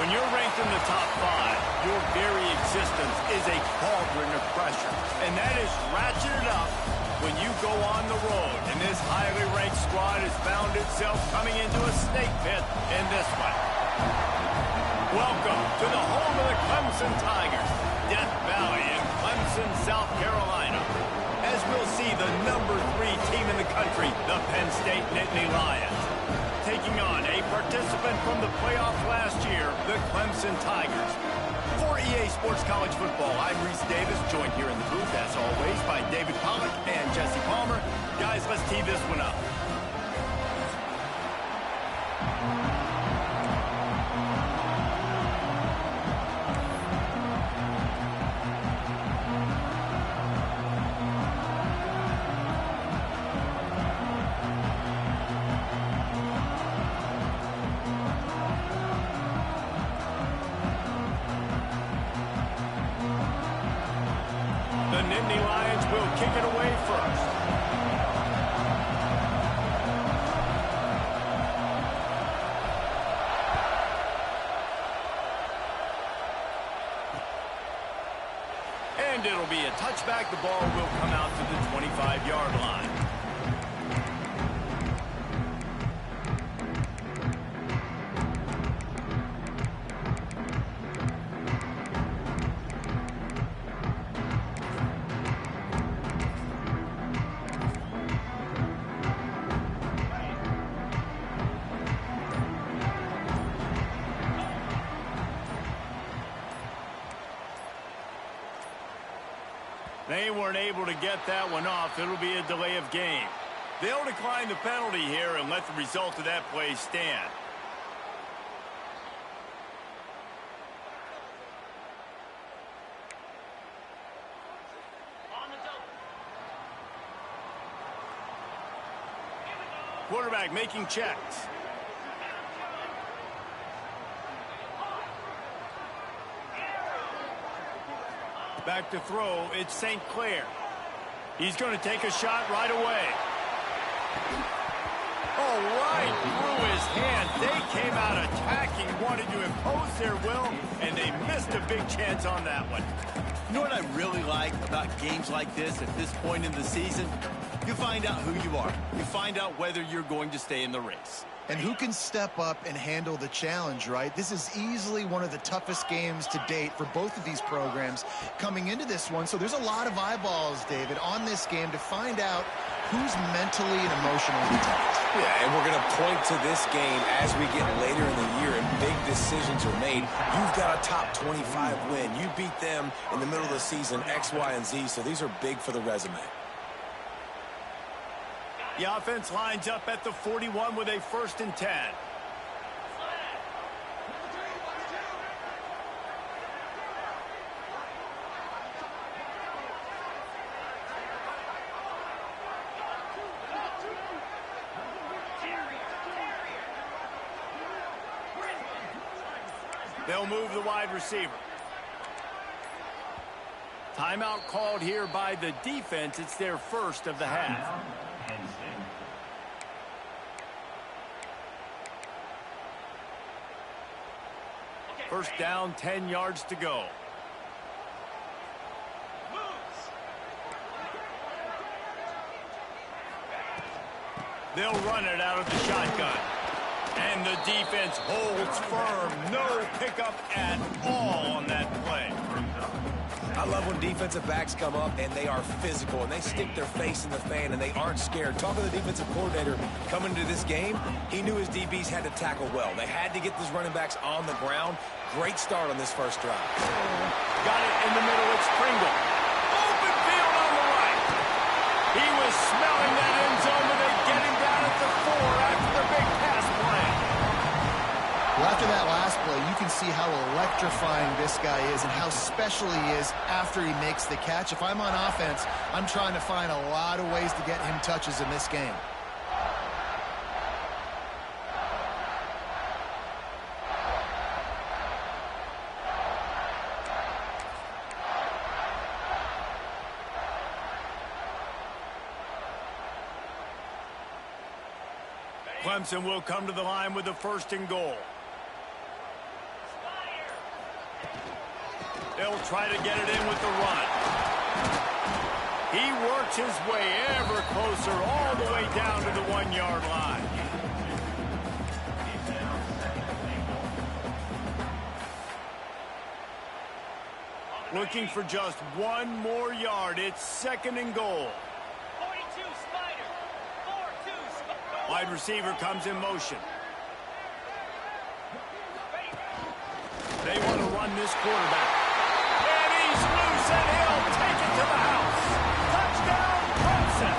When you're ranked in the top 5, your very existence is a cauldron of pressure. And that is ratcheted up when you go on the road. And this highly ranked squad has found itself coming into a snake pit in this one. Welcome to the home of the Clemson Tigers, Death Valley in Clemson, South Carolina. As we'll see the number 3 team in the country, the Penn State Nittany Lions, taking on a participant from the playoff last year, the Clemson Tigers. For EA Sports College Football, I'm Reese Davis, joined here in the booth, as always, by David Pollack and Jesse Palmer. Guys, let's tee this one up. The Nittany Lions will kick it away first. And it'll be a touchback. The ball will come out to the 25-yard line. They weren't able to get that one off. It'll be a delay of game. They'll decline the penalty here and let the result of that play stand. Quarterback making checks. Back to throw, it's St. Clair. He's going to take a shot right away. Oh, right through his hand. They came out attacking, wanted to impose their will, and they missed a big chance on that one. You know what I really like about games like this at this point in the season? You find out who you are. You find out whether you're going to stay in the race. And who can step up and handle the challenge, right? This is easily one of the toughest games to date for both of these programs coming into this one. So there's a lot of eyeballs, David, on this game to find out who's mentally and emotionally intact. Yeah, and we're going to point to this game as we get later in the year and big decisions are made. You've got a top 25 win. You beat them in the middle of the season, X, Y, and Z. So these are big for the resume. The offense lines up at the 41 with a 1st and 10. They'll move the wide receiver. Timeout called here by the defense. It's their first of the half. First down, 10 yards to go. They'll run it out of the shotgun. And the defense holds firm. No pickup at all on that play. I love when defensive backs come up and they are physical and they stick their face in the fan and they aren't scared. Talking to the defensive coordinator coming into this game, he knew his DBs had to tackle well. They had to get these running backs on the ground. Great start on this first drive. Got it in the middle. It's Pringle. Open field on the right. He was smelling that end zone, but they get him down at the 4 after the big pass play. Well, after that last play, you can see how electrifying this guy is and how special he is after he makes the catch. If I'm on offense, I'm trying to find a lot of ways to get him touches in this game. Clemson will come to the line with the 1st and goal. They'll try to get it in with the run. He works his way ever closer all the way down to the 1-yard line. Looking for just one more yard. It's 2nd and goal. 42 Spider. 4-2 Spider. Wide receiver comes in motion. They want to run this quarterback. And he's loose, and he'll take it to the house. Touchdown, Clemson.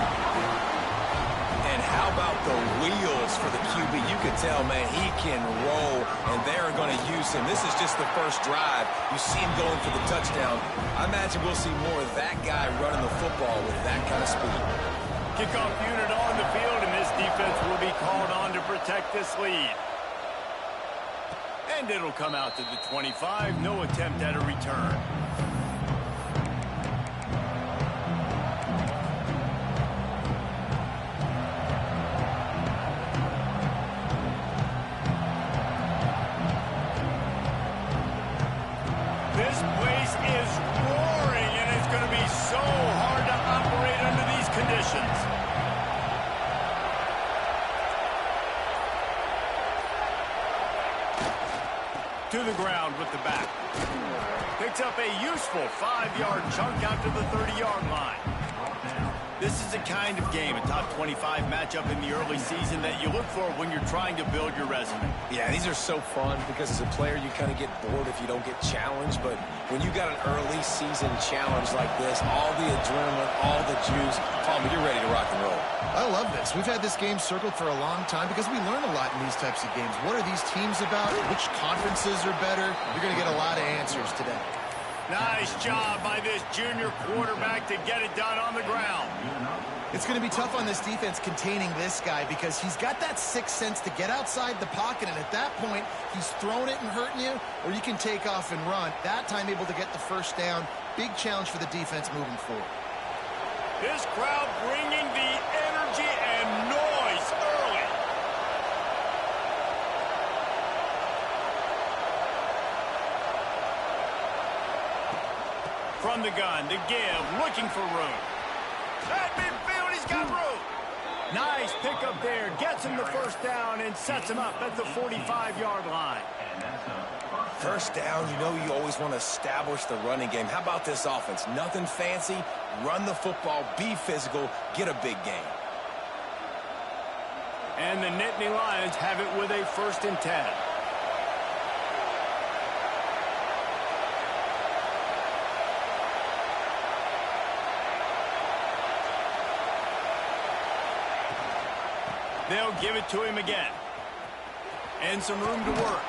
And how about the wheels for the QB? You can tell, man, he can roll, and they're going to use him. This is just the first drive. You see him going for the touchdown. I imagine we'll see more of that guy running the football with that kind of speed. Kickoff unit on the field, and this defense will be called on to protect this lead. And it'll come out to the 25. No attempt at a return. This place is roaring, and it's going to be so hard to operate under these conditions. To the ground with the back. Picks up a useful 5-yard chunk out to the 30-yard line. This is the kind of game, a top 25 matchup in the early season, that you look for when you're trying to build your resume. Yeah, these are so fun because as a player, you kind of get bored if you don't get challenged. But when you got an early season challenge like this, all the adrenaline, all the juice, Palmer, you're ready to rock and roll. I love this. We've had this game circled for a long time because we learn a lot in these types of games. What are these teams about? Which conferences are better? You're going to get a lot of answers today. Nice job by this junior quarterback to get it done on the ground. It's going to be tough on this defense containing this guy because he's got that sixth sense to get outside the pocket, and at that point, he's throwing it and hurting you, or you can take off and run. That time able to get the first down. Big challenge for the defense moving forward. This crowd bringing the energy and noise early. From the gun, to give, looking for room. At midfield, he's got room. Nice pickup there. Gets him the first down and sets him up at the 45-yard line. First down, you know you always want to establish the running game. How about this offense? Nothing fancy. Run the football, be physical, get a big gain. And the Nittany Lions have it with a 1st and 10. They'll give it to him again. And some room to work.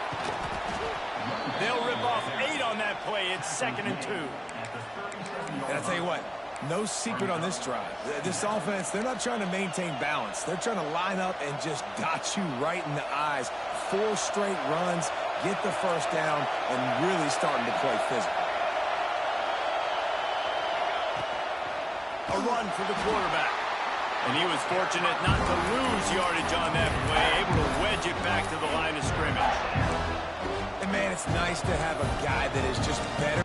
They'll rip off 8 on that play. It's 2nd and 2. And I tell you what, no secret on this drive. This offense, they're not trying to maintain balance. They're trying to line up and just dot you right in the eyes. 4 straight runs, get the first down, and really starting to play physical. A run for the quarterback. And he was fortunate not to lose yardage on that play, able to wedge it back to the line of scrimmage. And, man, it's nice to have a guy that is just better.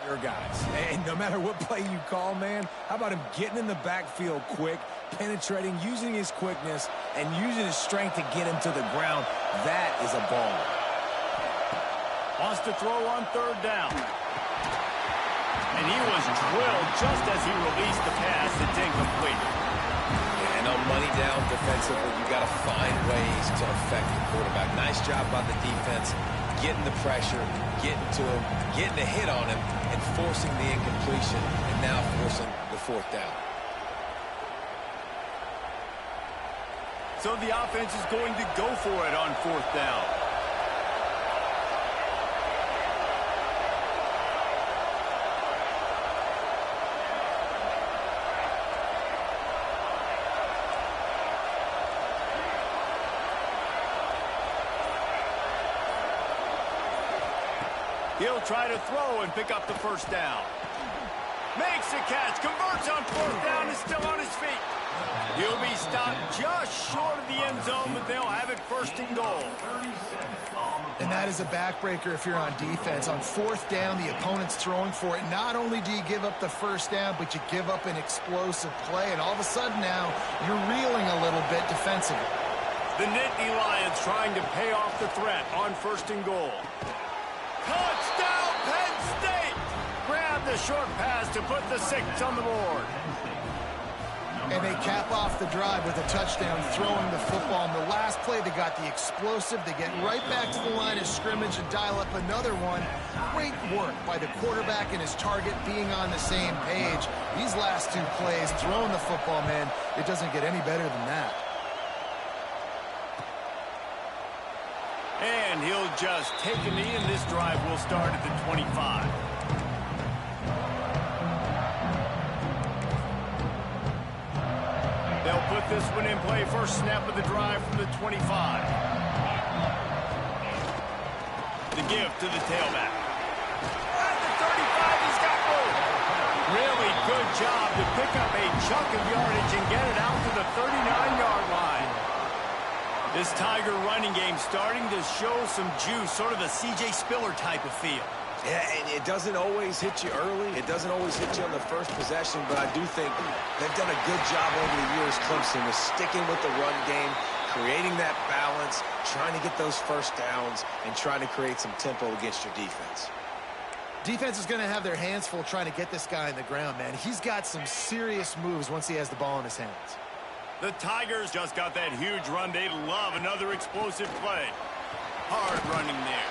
Your guys. And no matter what play you call, man, how about him getting in the backfield quick, penetrating, using his quickness, and using his strength to get him to the ground? That is a ball. Wants to throw on 3rd down. And he was drilled just as he released the pass. It's incomplete. And on money down defensively, you got to find ways to affect the quarterback. Nice job by the defense, getting the pressure, getting to him, getting a hit on him, and forcing the incompletion, and now forcing the 4th down. So the offense is going to go for it on 4th down. He'll try to throw and pick up the 1st down. Makes the catch, converts on 4th down, is still on his feet. He'll be stopped just short of the end zone, but they'll have it 1st and goal. And that is a backbreaker if you're on defense. On 4th down, the opponent's throwing for it. Not only do you give up the 1st down, but you give up an explosive play. And all of a sudden now, you're reeling a little bit defensively. The Nittany Lions trying to pay off the threat on 1st and goal. Touchdown, Penn State! Grab the short pass to put the 6 on the board. And they cap off the drive with a touchdown throwing the football. In the last play, they got the explosive. They get right back to the line of scrimmage and dial up another one. Great work by the quarterback and his target being on the same page. These last 2 plays, throwing the football, man, it doesn't get any better than that. And he'll just take a knee, and this drive will start at the 25. They'll put this one in play. First snap of the drive from the 25. The give to the tailback. At the 35, he's got room. Really good job to pick up a chunk of yardage and get it out to the 39-yard line. This Tiger running game starting to show some juice, sort of a C.J. Spiller type of feel. Yeah, and it doesn't always hit you early. It doesn't always hit you on the first possession, but I do think they've done a good job over the years, Clemson, with sticking with the run game, creating that balance, trying to get those 1st downs, and trying to create some tempo against your defense. Defense is going to have their hands full trying to get this guy on the ground, man. He's got some serious moves once he has the ball in his hands. The Tigers just got that huge run. They love another explosive play. Hard running there.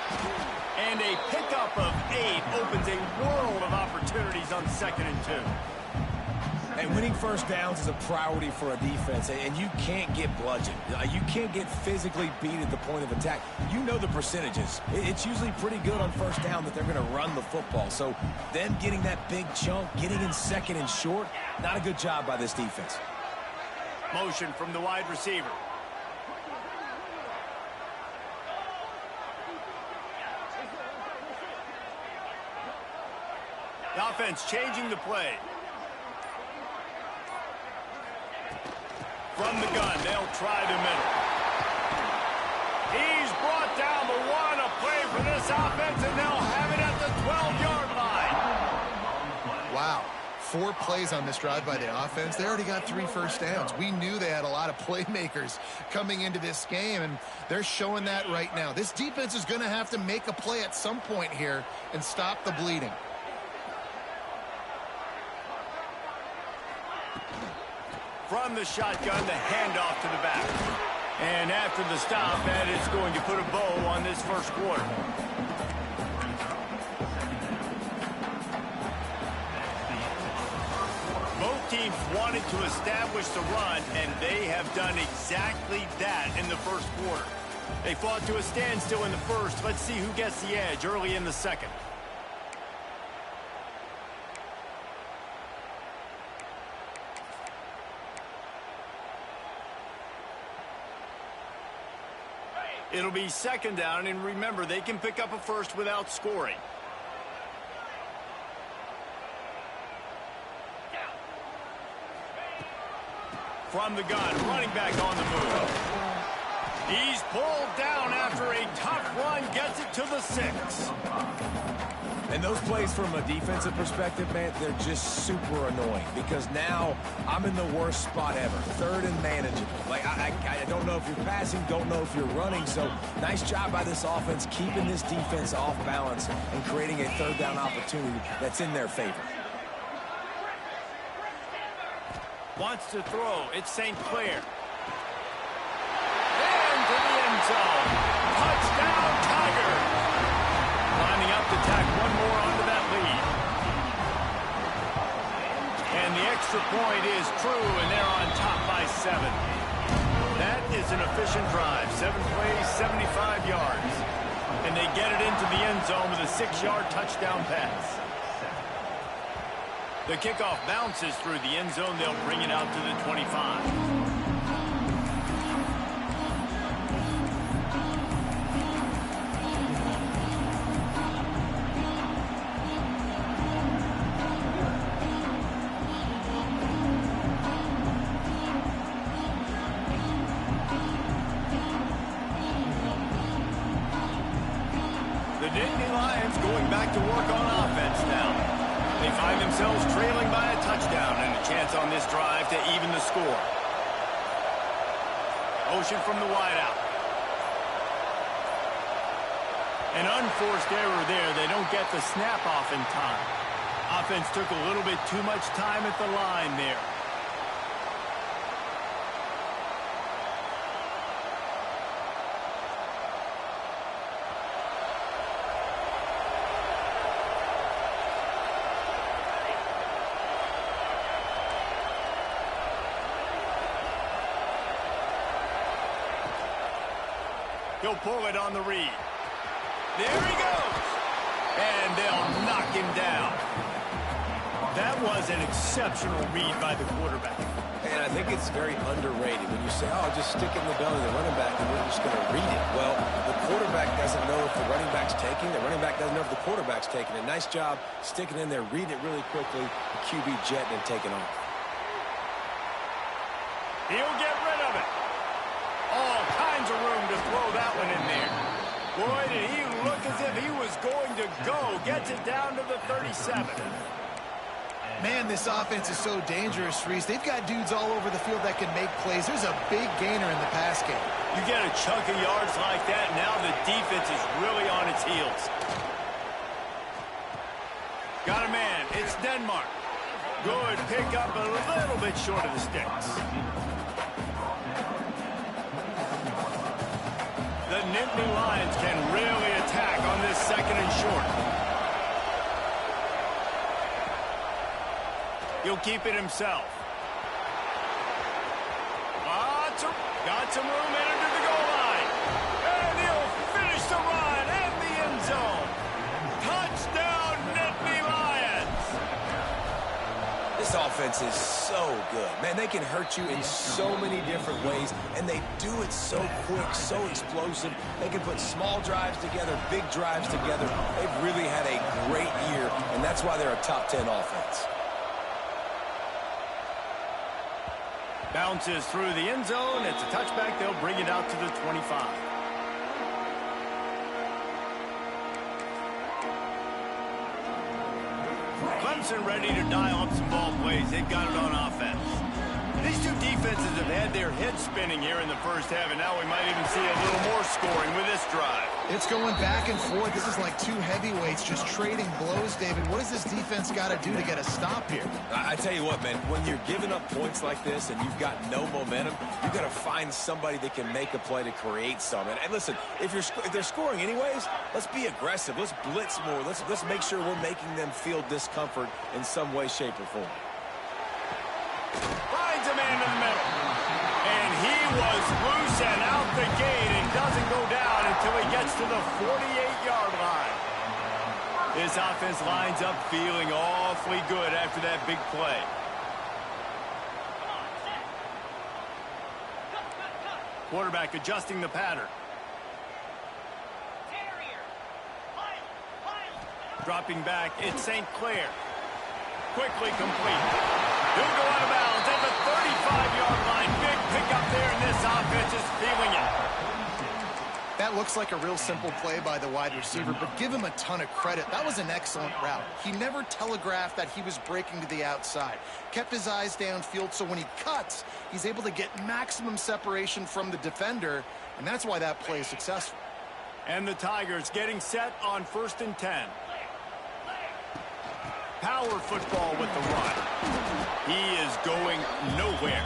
And a pickup of 8 opens a world of opportunities on 2nd and 2. And winning 1st downs is a priority for a defense, and you can't get bludgeoned. You can't get physically beat at the point of attack. You know the percentages. It's usually pretty good on 1st down that they're going to run the football. So them getting that big chunk, getting in 2nd and short, not a good job by this defense. Motion from the wide receiver. The offense changing the play. From the gun, they'll try the middle. He's brought down the 1, a play for this offense, and they'll have it at the 12-yard line. Wow. 4 plays on this drive by the offense. They already got 3 1st downs. We knew they had a lot of playmakers coming into this game, and they're showing that right now. This defense is going to have to make a play at some point here and stop the bleeding. From the shotgun, the handoff to the back. And after the stop, that is going to put a bow on this 1st quarter. Both teams wanted to establish the run, and they have done exactly that in the 1st quarter. They fought to a standstill in the 1st. Let's see who gets the edge early in the 2nd. It'll be 2nd down, and remember, they can pick up a 1st without scoring. From the gun, running back on the move. He's pulled down after a tough run, gets it to the 6. And those plays from a defensive perspective, man, they're just super annoying because now I'm in the worst spot ever. 3rd and manageable. Like, I don't know if you're passing, don't know if you're running. So nice job by this offense keeping this defense off balance and creating a 3rd down opportunity that's in their favor. Wants to throw. It's St. Clair. Into the end zone. Touchdown, Tiger. Lining up to tack one more onto that lead. And the extra point is true, and they're on top by 7. That is an efficient drive. 7 plays, 75 yards. And they get it into the end zone with a 6-yard touchdown pass. The kickoff bounces through the end zone. They'll bring it out to the 25. The Nittany Lions going back to work on offense now. They find themselves trailing by a touchdown and a chance on this drive to even the score. Motion from the wideout. An unforced error there. They don't get the snap off in time. Offense took a little bit too much time at the line there. He'll pull it on the read. There he goes. And they'll knock him down. That was an exceptional read by the quarterback. And I think it's very underrated when you say, oh, just stick it in the belly of the running back and we're just going to read it. Well, the quarterback doesn't know if the running back's taking. The running back doesn't know if the quarterback's taking. A nice job sticking in there, reading it really quickly, the QB jetting and taking off. He'll get rid of it. All kinds of room to throw that one in there. Boy, did he look as if he was going to go. Gets it down to the 37. Man, this offense is so dangerous, Reese. They've got dudes all over the field that can make plays. There's a big gainer in the pass game. You get a chunk of yards like that, now the defense is really on its heels. Got a man. It's Denmark. Good pick up, a little bit short of the sticks. The Nittany Lions can really attack on this 2nd and short. He'll keep it himself. Got some room headed to the goal line. And he'll finish the run in the end zone. Touchdown, Nittany Lions. This offense is so good. Man, they can hurt you in so many different ways, and they do it so quick, so explosive. They can put small drives together, big drives together. They've really had a great year, and that's why they're a top 10 offense. Bounces through the end zone. It's a touchback. They'll bring it out to the 25. Clemson ready to dial up some ball plays. They've got it on offense. These two defenses have had their heads spinning here in the first half, and now we might even see a little more scoring with this drive. It's going back and forth. This is like two heavyweights just trading blows, David. What does this defense got to do to get a stop here? I tell you what, man, when you're giving up points like this and you've got no momentum, you've got to find somebody that can make a play to create some. And listen, if they're scoring anyways, let's be aggressive. Let's blitz more. Let's make sure we're making them feel discomfort in some way, shape, or form. Finds a man in the middle. And he was loose and out the gate and doesn't go down until he gets to the 48-yard line. This offense lines up feeling awfully good after that big play. Quarterback adjusting the pattern. Dropping back, it's St. Clair. Quickly complete. He'll go out of bounds at the 35-yard line. Big pickup there, and this offense is feeling it. That looks like a real simple play by the wide receiver, but give him a ton of credit. That was an excellent route. He never telegraphed that he was breaking to the outside. Kept his eyes downfield, so when he cuts, he's able to get maximum separation from the defender, and that's why that play is successful. And the Tigers getting set on 1st and 10. Power football with the run. He is going nowhere.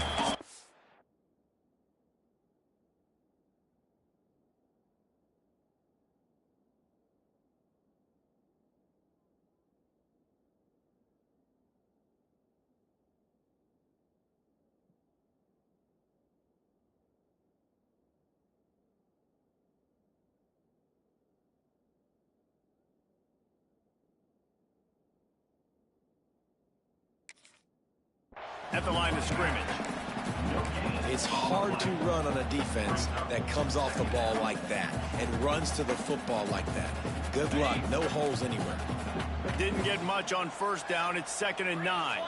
at the line of scrimmage. It's hard to run on a defense that comes off the ball like that and runs to the football like that. Good luck. No holes anywhere. Didn't get much on first down. It's 2nd and 9.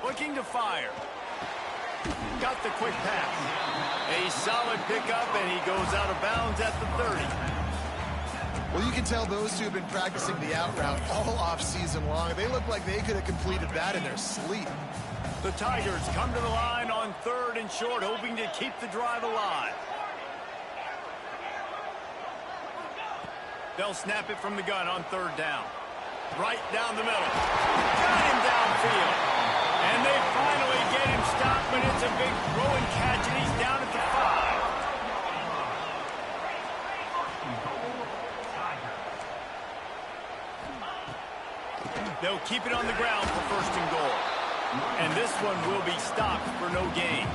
Looking to fire. Got the quick pass. A solid pickup, and he goes out of bounds at the 30. Well, you can tell those two have been practicing the out route all off-season long. They look like they could have completed that in their sleep. The Tigers come to the line on 3rd and short, hoping to keep the drive alive. They'll snap it from the gun on 3rd down. Right down the middle. Got him downfield. And they finally get him stopped, but it's a big throw and catch, and he's down at the 5. They'll keep it on the ground for 1st and goal. And this one will be stopped for no gain.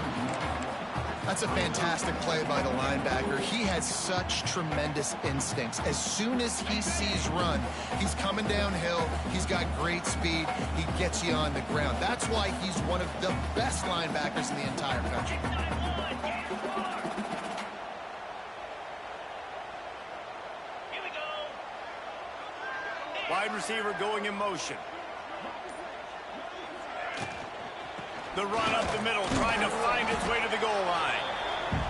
That's a fantastic play by the linebacker. He has such tremendous instincts. As soon as he sees run, he's coming downhill. He's got great speed. He gets you on the ground. That's why he's one of the best linebackers in the entire country. Wide receiver going in motion. The run up the middle, trying to find its way to the goal line.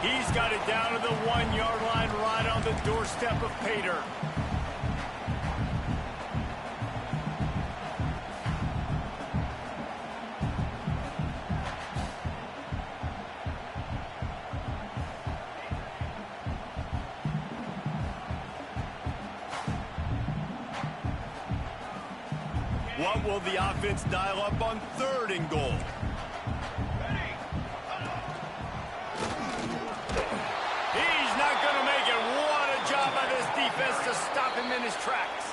He's got it down to the 1-yard line, right on the doorstep of Pater. What will the offense dial up on 3rd and goal? He's not going to make it. What a job by this defense to stop him in his tracks.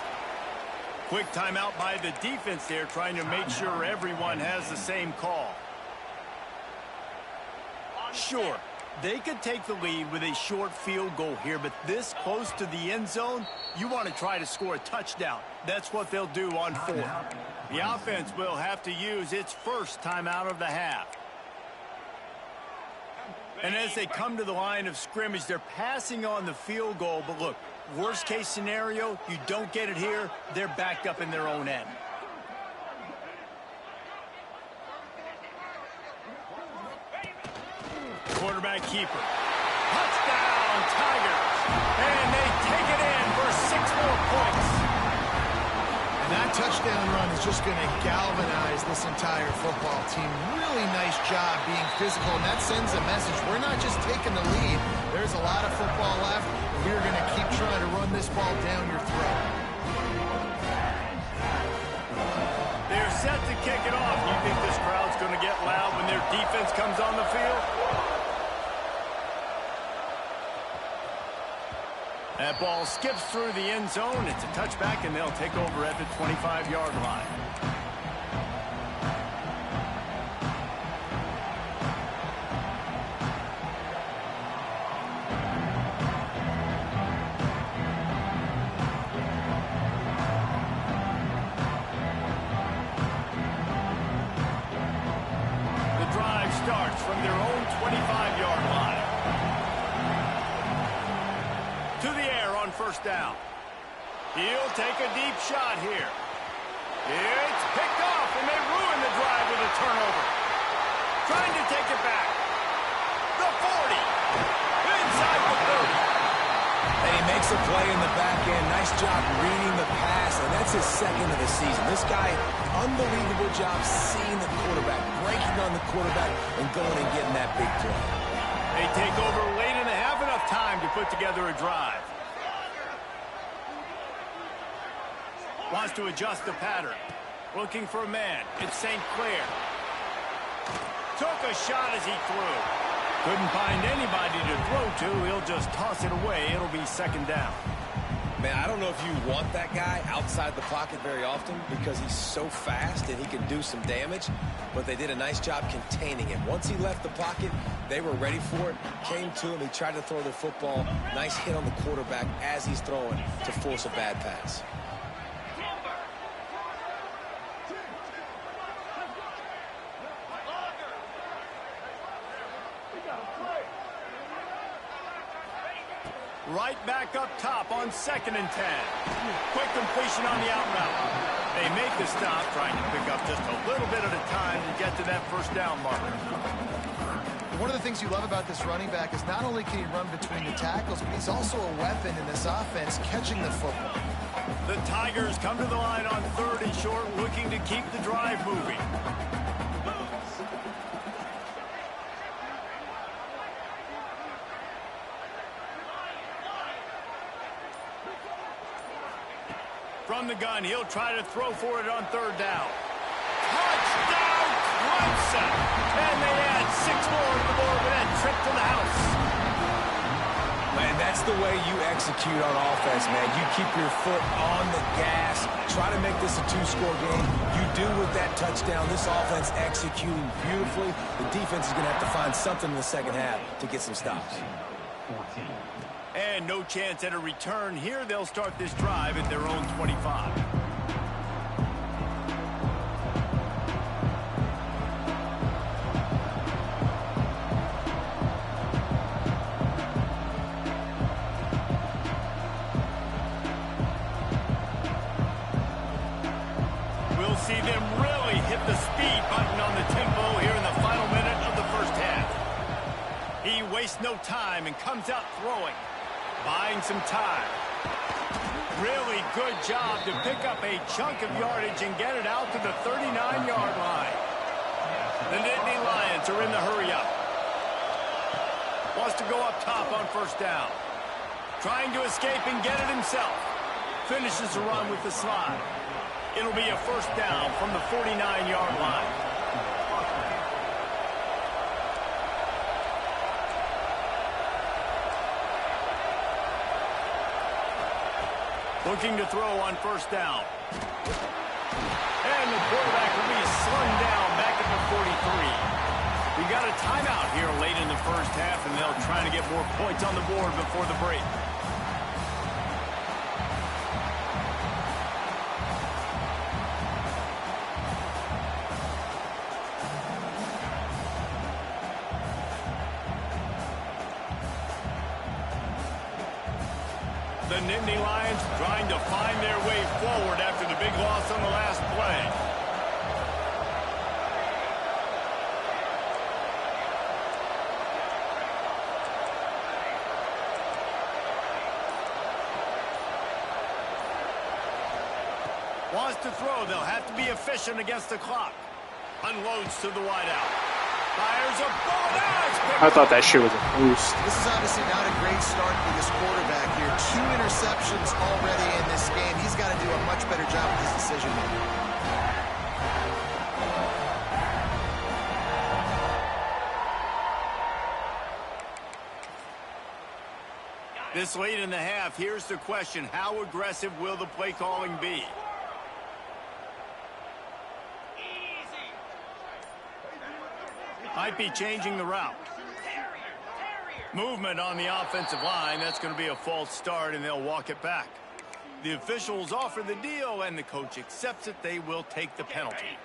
Quick timeout by the defense there, trying to make sure everyone has the same call. Sure, they could take the lead with a short field goal here, but this close to the end zone, you want to try to score a touchdown. That's what they'll do on 4th. The offense will have to use its first timeout of the half. And as they come to the line of scrimmage, they're passing on the field goal. But look, worst case scenario, you don't get it here, they're backed up in their own end. Quarterback keeper. Touchdown, Tigers. And they take it in for 6 more points. And that touchdown run is just going to galvanize this entire football team. Really nice job being physical, and that sends a message. We're not just taking the lead. There's a lot of football left. We're going to keep trying to run this ball down your throat. They're set to kick it off. You think this crowd's going to get loud when their defense comes on the field? That ball skips through the end zone. It's a touchback, and they'll take over at the 25-yard line. The drive starts from their own 25-yard line. To the air on 1st down. He'll take a deep shot here. It's picked off, and they ruin the drive with a turnover. Trying to take it back. The 40. Inside the 30. And he makes a play in the back end. Nice job reading the pass, and that's his 2nd of the season. This guy, unbelievable job seeing the quarterback, breaking on the quarterback, and going and getting that big play. They take over late in the half, enough time to put together a drive. Wants to adjust the pattern. Looking for a man. It's St. Clair. Took a shot as he threw. Couldn't find anybody to throw to. He'll just toss it away. It'll be 2nd down. Man, I don't know if you want that guy outside the pocket very often because he's so fast and he can do some damage, but they did a nice job containing him. Once he left the pocket, they were ready for it, came to him, he tried to throw the football. Nice hit on the quarterback as he's throwing to force a bad pass. Right back up top on 2nd and 10. Quick completion on the out route. They make the stop, trying to pick up just a little bit at a time to get to that first down marker. One of the things you love about this running back is not only can he run between the tackles, but he's also a weapon in this offense catching the football. The Tigers come to the line on 3rd and short, looking to keep the drive moving. From the gun, he'll try to throw for it on 3rd down. Touchdown, Clemson! And they add 6 more to the board with that trip to the house. Man, that's the way you execute on offense, man. You keep your foot on the gas. Try to make this a 2-score game. You do with that touchdown. This offense executing beautifully. The defense is going to have to find something in the second half to get some stops. And no chance at a return here. They'll start this drive at their own 25. We'll see them really hit the speed button on the tempo here in the final minute of the first half. He wastes no time and comes out throwing. Buying some time. Really good job to pick up a chunk of yardage and get it out to the 39-yard line. The Nittany Lions are in the hurry-up. Wants to go up top on 1st down. Trying to escape and get it himself. Finishes the run with the slide. It'll be a 1st down from the 49-yard line. Looking to throw on 1st down. And the quarterback will be slung down back at the 43. We got a timeout here late in the first half, and they'll try to get more points on the board before the break. The Nittany Lions trying to find their way forward after the big loss on the last play. Wants to throw. They'll have to be efficient against the clock. Unloads to the wideout. Fires a bullet. I thought that shit was a boost. This is obviously not a great start for this quarterback here. 2 interceptions already in this game. He's got to do a much better job with his decision making. This late in the half, here's the question. How aggressive will the play calling be? Might be changing the route. Movement on the offensive line. That's going to be a false start, and they'll walk it back. The officials offer the deal, and the coach accepts it. They will take the penalty.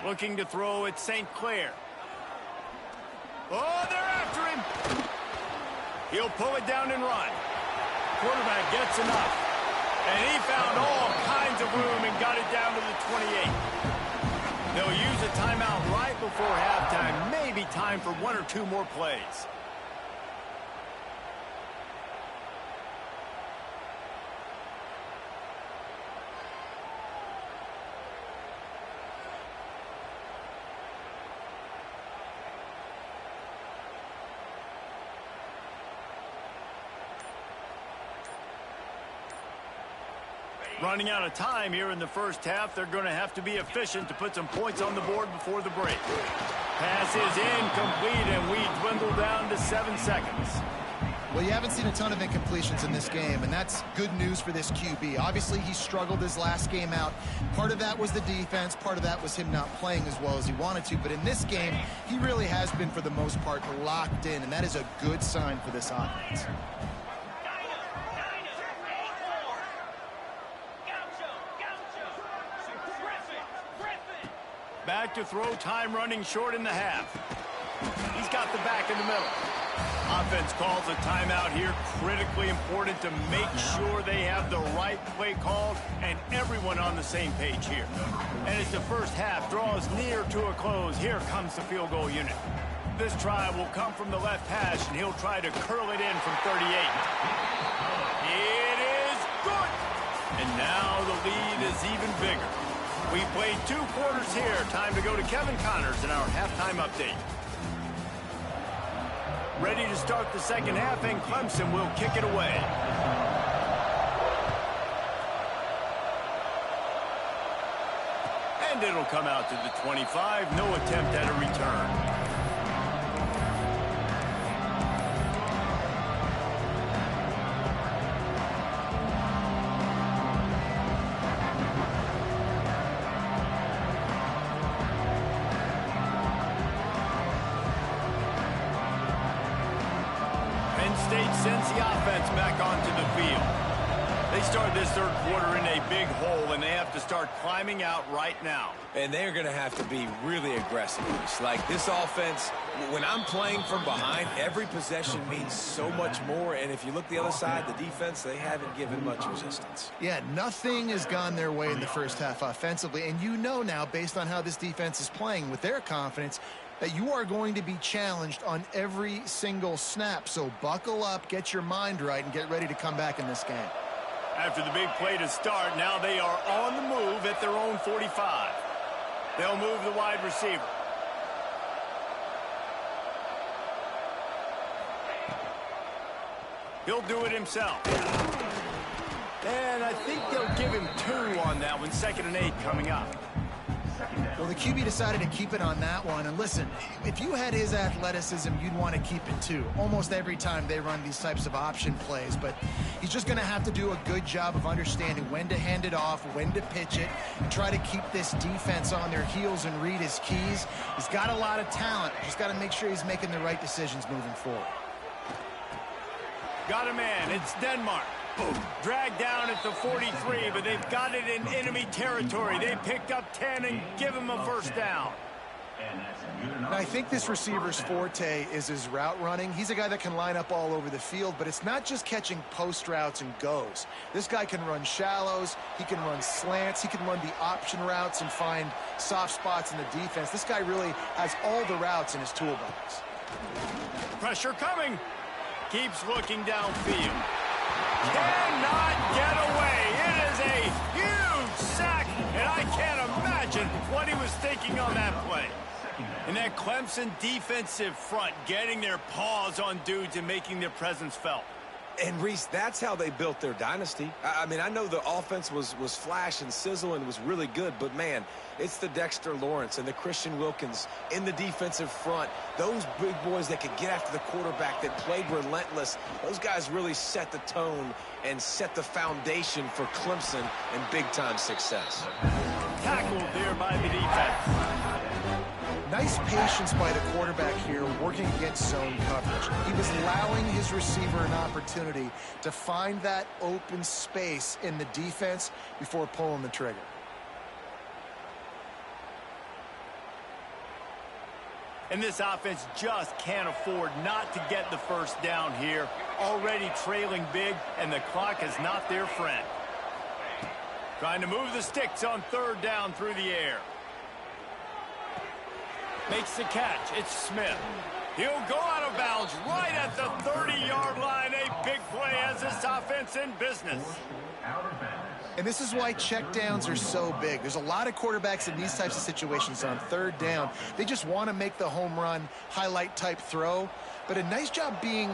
Looking to throw at St. Clair. Oh, they're after him. He'll pull it down and run. Quarterback gets enough. And he found all kinds of room and got it down to the 28. They'll use a timeout right before halftime. Maybe time for 1 or 2 more plays. Running out of time here in the first half. They're going to have to be efficient to put some points on the board before the break. Pass is incomplete, and we dwindle down to 7 seconds. Well, you haven't seen a ton of incompletions in this game, and that's good news for this QB. Obviously, he struggled his last game out. Part of that was the defense. Part of that was him not playing as well as he wanted to. But in this game, he really has been, for the most part, locked in, and that is a good sign for this offense. Back to throw, time running short in the half. He's got the back in the middle. Offense calls a timeout here. Critically important to make sure they have the right play called and everyone on the same page here. And as the first half draws near to a close, here comes the field goal unit. This try will come from the left hash, and he'll try to curl it in from 38. It is good! And now the lead is even bigger. We played 2 quarters here. Time to go to Kevin Connors in our halftime update. Ready to start the second half, and Clemson will kick it away. And it'll come out to the 25. No attempt at a return. State sends the offense back onto the field. They start this third quarter in a big hole, and they have to start climbing out right now. And they're going to have to be really aggressive. Like this offense, when I'm playing from behind, every possession means so much more. And if you look the other side, the defense, they haven't given much resistance. Yeah, nothing has gone their way in the first half offensively. And you know now, based on how this defense is playing with their confidence, that you are going to be challenged on every single snap. So buckle up, get your mind right, and get ready to come back in this game. After the big play to start, now they are on the move at their own 45. They'll move the wide receiver. He'll do it himself. And I think they'll give him 2 on that one. 2nd and 8 coming up. Well, the QB decided to keep it on that one. And listen, if you had his athleticism, you'd want to keep it too. Almost every time they run these types of option plays. But he's just going to have to do a good job of understanding when to hand it off, when to pitch it, and try to keep this defense on their heels and read his keys. He's got a lot of talent. Just got to make sure he's making the right decisions moving forward. Got a man. It's Denmark. Dragged down at the 43, but they've got it in enemy territory. They picked up 10 and give him a first down. And I think this receiver's forte is his route running. He's a guy that can line up all over the field, but it's not just catching post routes and goes. This guy can run shallows, he can run slants, he can run the option routes and find soft spots in the defense. This guy really has all the routes in his toolbox. Pressure coming. Keeps looking downfield. Cannot get away. It is a huge sack, and I can't imagine what he was thinking on that play. And that Clemson defensive front getting their paws on dudes and making their presence felt. And, Reese, that's how they built their dynasty. I mean, I know the offense was flash and sizzle and was really good, but, man, it's the Dexter Lawrence and the Christian Wilkins in the defensive front. Those big boys that could get after the quarterback, that played relentless, those guys really set the tone and set the foundation for Clemson and big-time success. Tackled there by the defense. Nice patience by the quarterback here working against zone coverage. He was allowing his receiver an opportunity to find that open space in the defense before pulling the trigger. And this offense just can't afford not to get the first down here. Already trailing big, and the clock is not their friend. Trying to move the sticks on 3rd down through the air. Makes the catch. It's Smith. He'll go out of bounds right at the 30-yard line. A big play as this offense in business. And this is why checkdowns are so big. There's a lot of quarterbacks in these types of situations on 3rd down. They just want to make the home run, highlight type throw. But a nice job being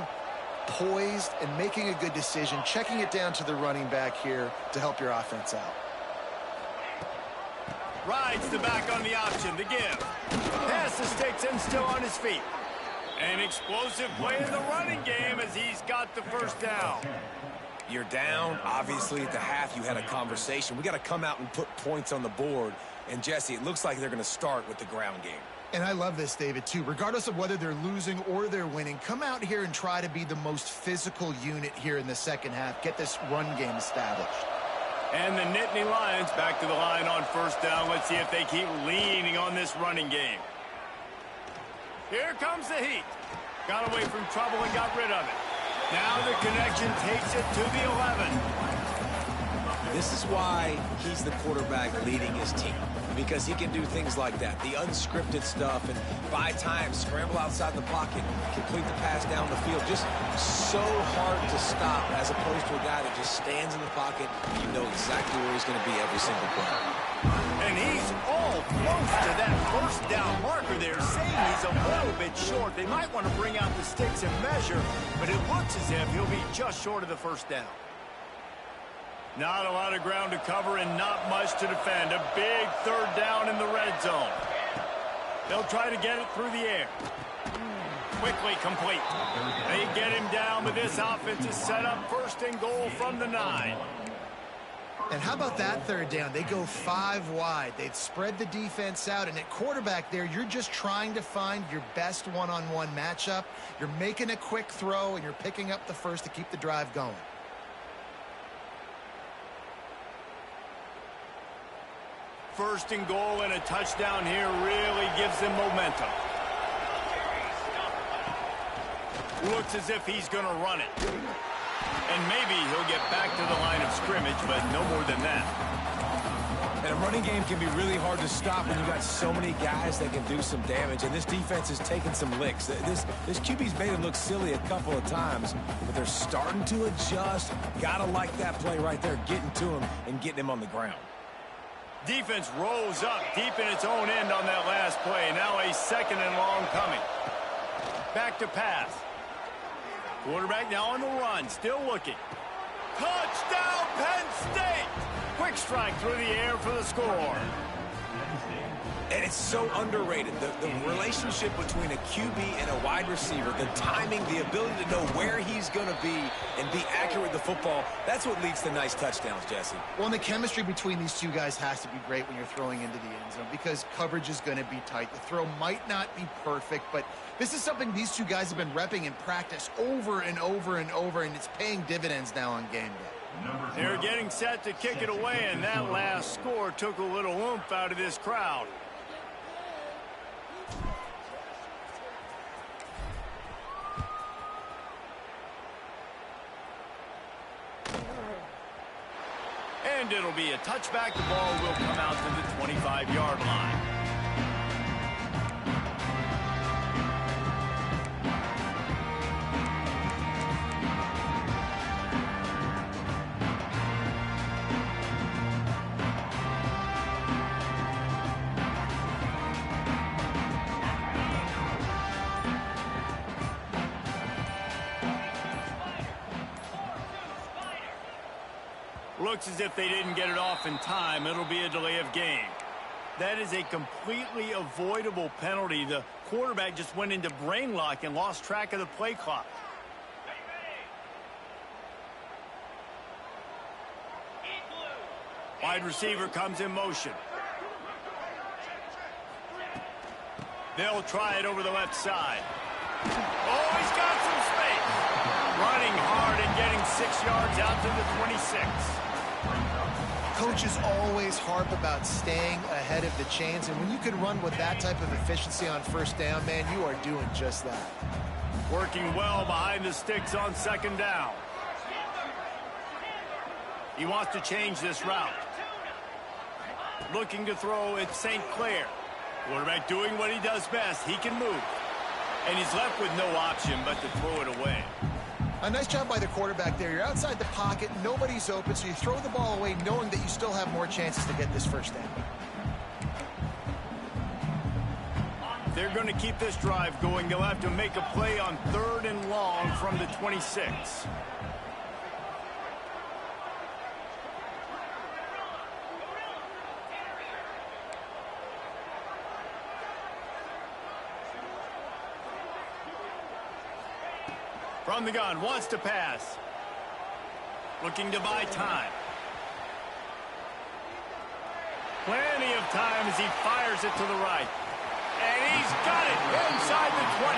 poised and making a good decision, checking it down to the running back here to help your offense out. Rides the back on the option, the give. Pass the sticks and still on his feet. An explosive play in the running game as he's got the first down. You're down. Obviously, at the half, you had a conversation. We got to come out and put points on the board. And, Jesse, it looks like they're going to start with the ground game. And I love this, David, too. Regardless of whether they're losing or they're winning, come out here and try to be the most physical unit here in the second half. Get this run game established. And the Nittany Lions back to the line on first down. Let's see if they keep leaning on this running game. Here comes the heat. Got away from trouble and got rid of it. Now the connection takes it to the 11. This is why he's the quarterback leading his team, because he can do things like that, the unscripted stuff, and buy time, scramble outside the pocket, complete the pass down the field. Just so hard to stop as opposed to a guy that just stands in the pocket and you know exactly where he's going to be every single play. And he's all close to that first down marker there, saying he's a little bit short. They might want to bring out the sticks and measure, but it looks as if he'll be just short of the first down. Not a lot of ground to cover and not much to defend. A big third down in the red zone. They'll try to get it through the air. Quickly complete. They get him down, but this offense is set up first and goal from the 9. And how about that third down? They go 5 wide. They've spread the defense out, and at quarterback there, you're just trying to find your best one-on-one matchup. You're making a quick throw, and you're picking up the first to keep the drive going. First and goal and a touchdown here really gives them momentum. Looks as if he's going to run it. And maybe he'll get back to the line of scrimmage, but no more than that. And a running game can be really hard to stop when you got so many guys that can do some damage. And this defense is taking some licks. This QB's made it look silly a couple of times, but they're starting to adjust. Gotta like that play right there, getting to him and getting him on the ground. Defense rose up deep in its own end on that last play. Now a second and long coming. Back to pass. Quarterback now on the run, still looking. Touchdown, Penn State! Quick strike through the air for the score. And it's so underrated. The relationship between a QB and a wide receiver, the timing, the ability to know where he's going to be and be accurate with the football, that's what leads to nice touchdowns, Jesse. Well, and the chemistry between these two guys has to be great when you're throwing into the end zone because coverage is going to be tight. The throw might not be perfect, but this is something these two guys have been repping in practice over and over and over, and it's paying dividends now on game day. They're getting set to kick it away, and that last score took a little oomph out of this crowd. And it'll be a touchback. The ball will come out to the 25-yard line. Looks as if they didn't get it off in time. It'll be a delay of game. That is a completely avoidable penalty. The quarterback just went into brain lock and lost track of the play clock. Wide receiver comes in motion. They'll try it over the left side. Oh, he's got some space. Running hard and getting 6 yards out to the 26. Coaches always harp about staying ahead of the chains, and when you can run with that type of efficiency on first down, man, you are doing just that. Working well behind the sticks on second down. He wants to change this route. Looking to throw at St. Clair. Quarterback doing what he does best. He can move. And he's left with no option but to throw it away. A nice job by the quarterback there. You're outside the pocket, nobody's open, so you throw the ball away knowing that you still have more chances to get this first down. They're going to keep this drive going. They'll have to make a play on 3rd and long from the 26. From the gun, wants to pass. Looking to buy time. Plenty of time as he fires it to the right. And he's got it inside the 20.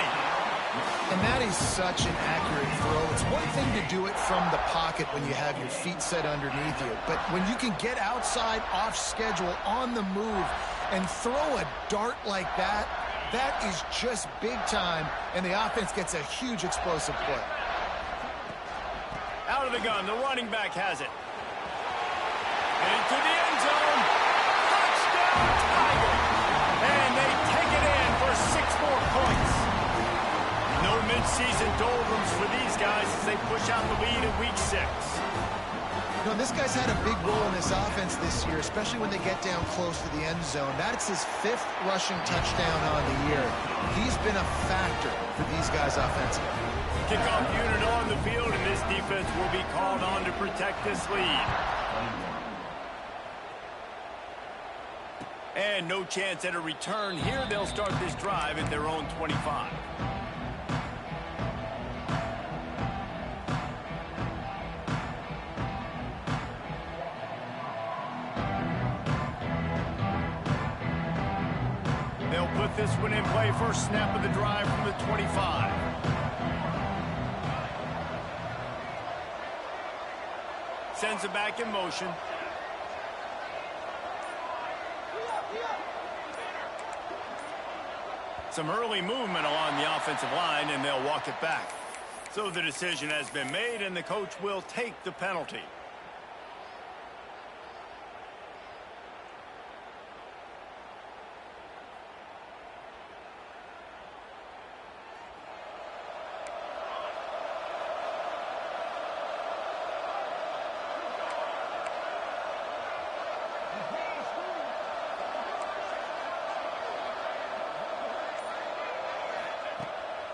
And that is such an accurate throw. It's one thing to do it from the pocket when you have your feet set underneath you, but when you can get outside, off schedule, on the move, and throw a dart like that, that is just big time, and the offense gets a huge explosive play. Out of the gun, the running back has it. Into the end zone. Touchdown, Tiger. And they take it in for 6 more points. No mid-season doldrums for these guys as they push out the lead in Week 6. You know, this guy's had a big role in this offense this year, especially when they get down close to the end zone. That's his 5th rushing touchdown on the year. He's been a factor for these guys offensively. Kickoff unit on the field, and this defense will be called on to protect this lead. And no chance at a return here. They'll start this drive at their own 25. They'll put this one in play. First snap of the drive from the 25. Sends it back in motion. Some early movement along the offensive line, and they'll walk it back. So the decision has been made, and the coach will take the penalty.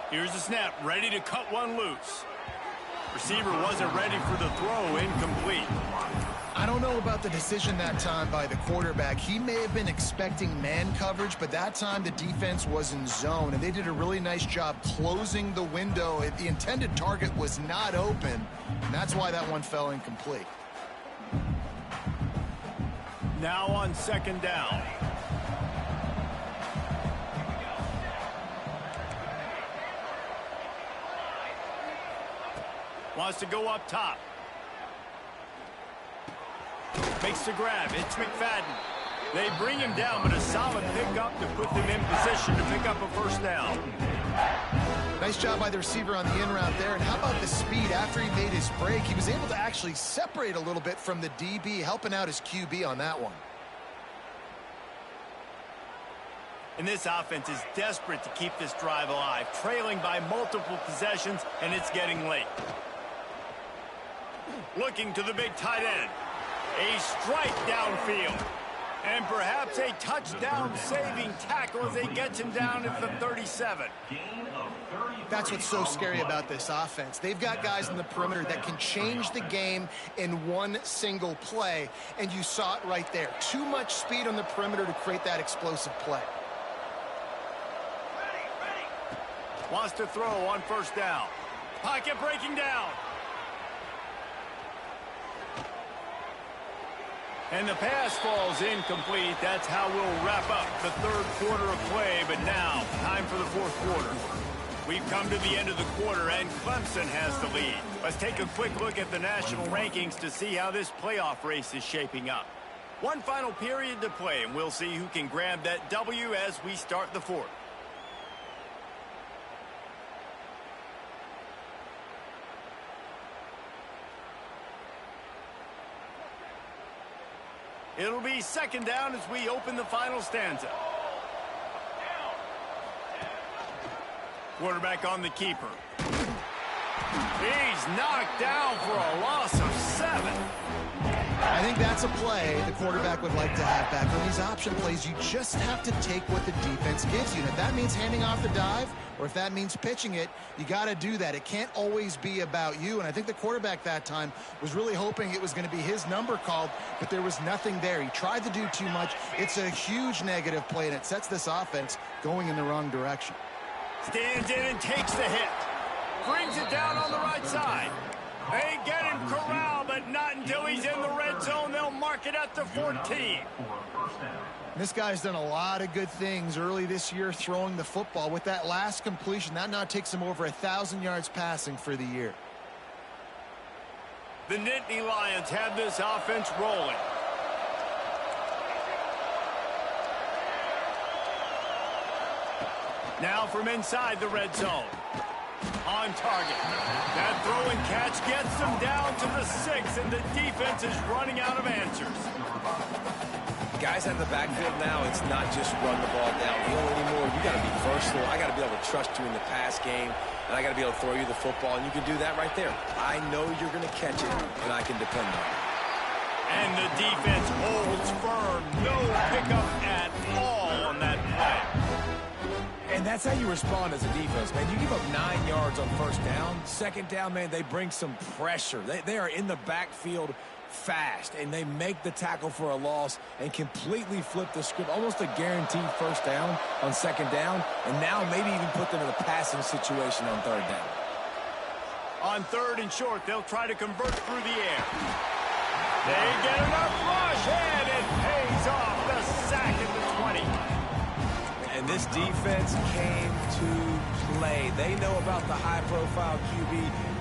Here's the snap, ready to cut one loose. Receiver wasn't ready for the throw, incomplete. I don't know about the decision that time by the quarterback. He may have been expecting man coverage, but that time the defense was in zone, and they did a really nice job closing the window. The intended target was not open, and that's why that one fell incomplete. Now on 2nd down. Wants to go up top. Makes the grab. It's McFadden. They bring him down, but a solid pickup to put them in position to pick up a first down. Nice job by the receiver on the in route there. And how about the speed after he made his break? He was able to actually separate a little bit from the DB, helping out his QB on that one. And this offense is desperate to keep this drive alive, trailing by multiple possessions, and it's getting late. Looking to the big tight end. A strike downfield. And perhaps a touchdown-saving tackle as they get him down at the 37. That's what's so scary about this offense. They've got guys in the perimeter that can change the game in one single play, and you saw it right there. Too much speed on the perimeter to create that explosive play. Wants to throw on 1st down. Pocket breaking down. And the pass falls incomplete. That's how we'll wrap up the 3rd quarter of play. But now, time for the 4th quarter. We've come to the end of the quarter, and Clemson has the lead. Let's take a quick look at the national rankings to see how this playoff race is shaping up. One final period to play, and we'll see who can grab that W as we start the 4th. It'll be 2nd down as we open the final stanza. Quarterback on the keeper. He's knocked down for a loss of 7. I think that's a play the quarterback would like to have back. On these option plays, you just have to take what the defense gives you. And if that means handing off the dive, or if that means pitching it, you got to do that. It can't always be about you. And I think the quarterback that time was really hoping it was going to be his number called, but there was nothing there. He tried to do too much. It's a huge negative play, and it sets this offense going in the wrong direction. Stands in and takes the hit. Brings it down on the right side. They get him corralled, but not until he's in the red zone. They'll mark it at the 14. This guy's done a lot of good things early this year throwing the football. With that last completion, that now takes him over 1,000 yards passing for the year. The Nittany Lions have this offense rolling. Now from inside the red zone. On target. That throw and catch gets them down to the 6, and the defense is running out of answers. Guys out of the backfield now, it's not just run the ball downhill anymore. You got to be versatile. I got to be able to trust you in the pass game, and I got to be able to throw you the football, and you can do that right there. I know you're going to catch it, and I can depend on it. And the defense holds firm. No pickup at all on that play. And that's how you respond as a defense, man. You give up 9 yards on first down. Second down, man, they bring some pressure. They are in the backfield fast, and they make the tackle for a loss and completely flip the script. Almost a guaranteed first down on second down, and now maybe even put them in a passing situation on third down. On third and short, they'll try to convert through the air. They get enough rush, and it pays off. The sack at the 20. And this defense came to play. They know about the high-profile QB.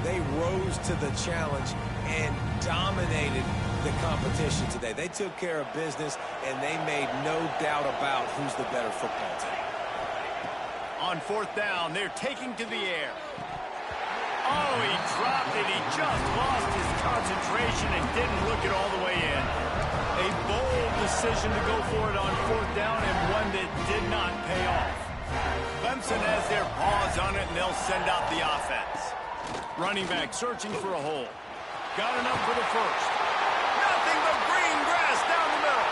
They rose to the challenge and dominated the competition today. They took care of business, and they made no doubt about who's the better football team. On fourth down, they're taking to the air. Oh, he dropped it. He just lost his concentration and didn't look it all the way in. A bold decision to go for it on fourth down, and one that did not pay off. Clemson has their paws on it, and they'll send out the offense. Running back searching for a hole. Got enough for the first. Nothing but green grass down the middle.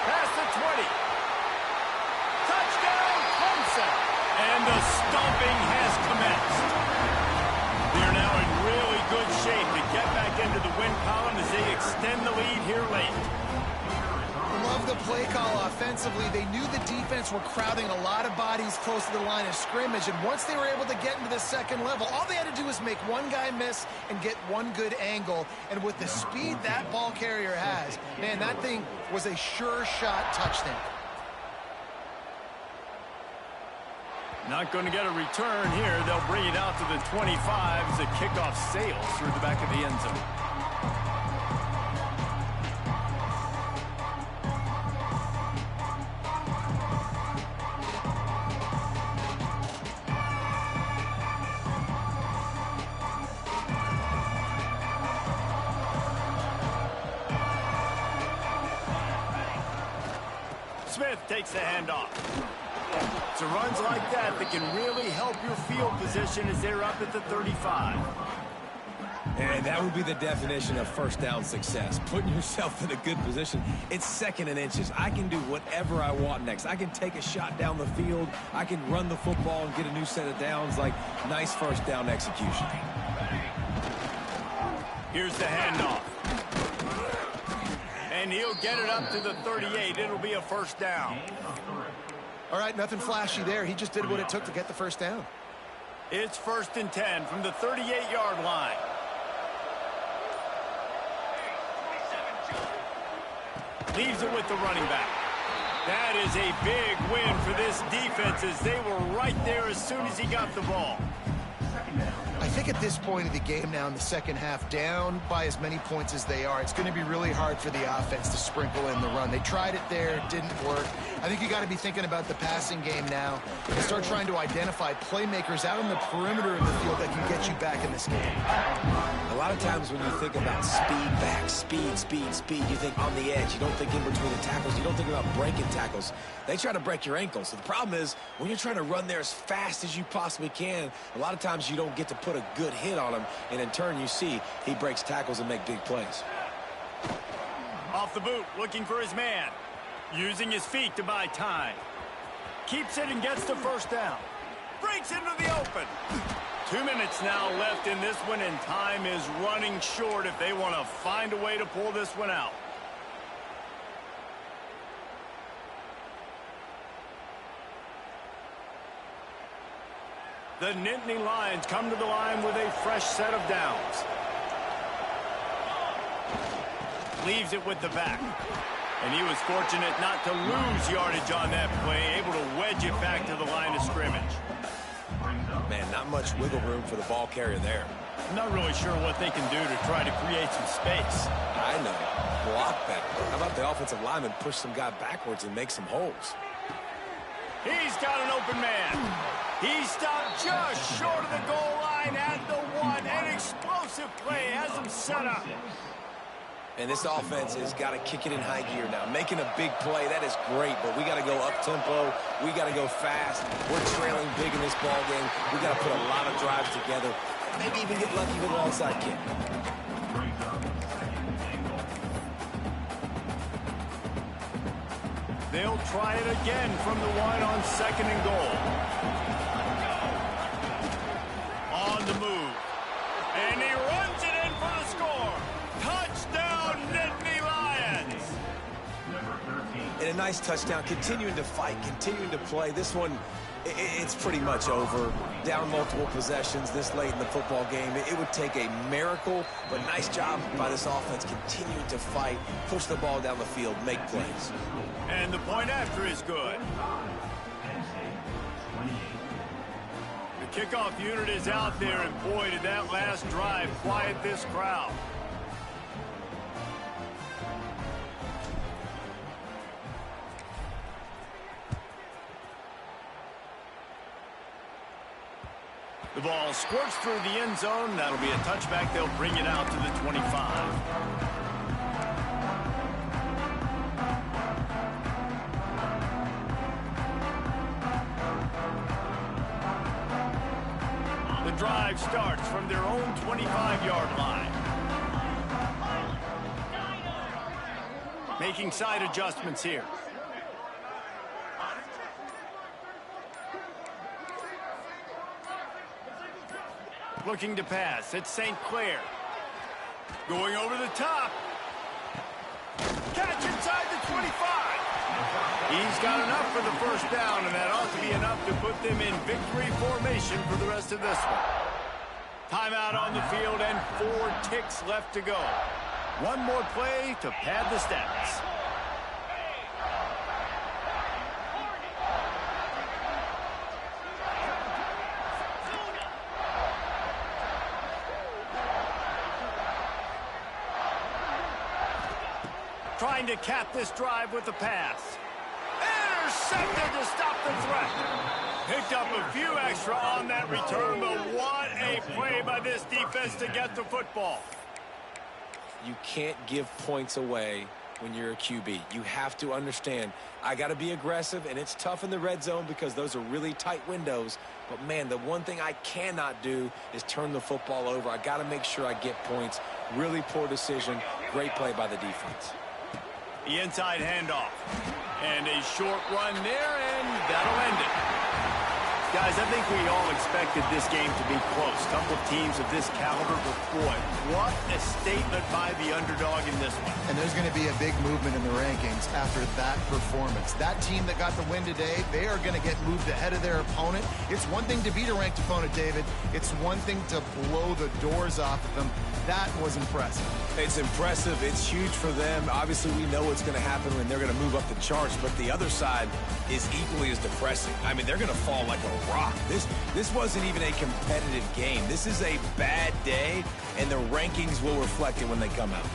Past the 20. Touchdown, Clemson. And the stomping has commenced. They're now in really good shape to get back into the win column as they extend the lead here late. Love the play call offensively. They knew the defense were crowding a lot of bodies close to the line of scrimmage, and once they were able to get into the second level, all they had to do was make one guy miss and get one good angle. And with the speed that ball carrier has, man, that thing was a sure shot touchdown. Not going to get a return here. They'll bring it out to the 25 as the kickoff sails through the back of the end zone. Smith takes the handoff. So runs like that can really help your field position as they're up at the 35. And that would be the definition of first down success. Putting yourself in a good position. It's second and inches. I can do whatever I want next. I can take a shot down the field. I can run the football and get a new set of downs. Like, nice first down execution. Here's the handoff. And he'll get it up to the 38. It'll be a first down. All right, nothing flashy there. He just did what it took to get the first down. It's 1st and 10 from the 38-yard line. Leaves it with the running back. That is a big win for this defense as they were right there as soon as he got the ball. I think at this point of the game now in the second half, down by as many points as they are, it's going to be really hard for the offense to sprinkle in the run. They tried it there, it didn't work. I think you got to be thinking about the passing game now and start trying to identify playmakers out on the perimeter of the field that can get you back in this game. A lot of times when you think about speed back, speed, you think on the edge. You don't think in between the tackles. You don't think about breaking tackles. They try to break your ankles. So the problem is when you're trying to run there as fast as you possibly can, a lot of times you don't get to put a good hit on him, and in turn you see he breaks tackles and make big plays. Off the boot, looking for his man. Using his feet to buy time. Keeps it and gets the first down. Breaks into the open. 2 minutes now left in this one, and time is running short if they want to find a way to pull this one out. The Nittany Lions come to the line with a fresh set of downs. leaves it with the back. And he was fortunate not to lose yardage on that play, able to wedge it back to the line of scrimmage. Man, not much wiggle room for the ball carrier there. I'm not really sure what they can do to try to create some space. I know. Block better. How about the offensive lineman push some guy backwards and make some holes? He's got an open man. He stopped just short of the goal line at the 1. An explosive play has him set up. And this offense has got to kick it in high gear now. Making a big play, that is great, but we got to go up-tempo. We got to go fast. We're trailing big in this ball game. We got to put a lot of drives together. Maybe even get lucky with an onside kick. They'll try it again from the 1 on 2nd and goal. On the move. And he runs it in for the score. Touchdown, Nittany Lions. And a nice touchdown. Continuing to fight, continuing to play. This one, it's pretty much over. Down multiple possessions this late in the football game. It would take a miracle, but nice job by this offense continuing to fight, push the ball down the field, make plays. And the point after is good. The kickoff unit is out there, and boy, did that last drive quiet this crowd. The ball squirts through the end zone. That'll be a touchback. They'll bring it out to the 25. The drive starts from their own 25-yard line. Making side adjustments here. Looking to pass. It's St. Clair. Going over the top. Catch inside the 25. He's got enough for the first down, and that ought to be enough to put them in victory formation for the rest of this one. Timeout on the field and 4 ticks left to go. One more play to pad the stats. Trying to cap this drive with the pass. Intercepted to stop the threat. Picked up a few extra on that return, but what a play by this defense to get the football. You can't give points away when you're a QB. You have to understand, I got to be aggressive, and it's tough in the red zone because those are really tight windows. But, man, the one thing I cannot do is turn the football over. I got to make sure I get points. Really poor decision. Great play by the defense. The inside handoff. And a short run there, and that'll end it. Guys, I think we all expected this game to be close. Couple teams of this caliber, but boy, what a statement by the underdog in this one. And there's going to be a big movement in the rankings after that performance. That team that got the win today, they are going to get moved ahead of their opponent. It's one thing to beat a ranked opponent, David. It's one thing to blow the doors off of them. That was impressive. It's impressive. It's huge for them. Obviously, we know what's going to happen when they're going to move up the charts, but the other side is equally as depressing. I mean, they're going to fall like a rock. This wasn't even a competitive game. This is a bad day, and the rankings will reflect it when they come out.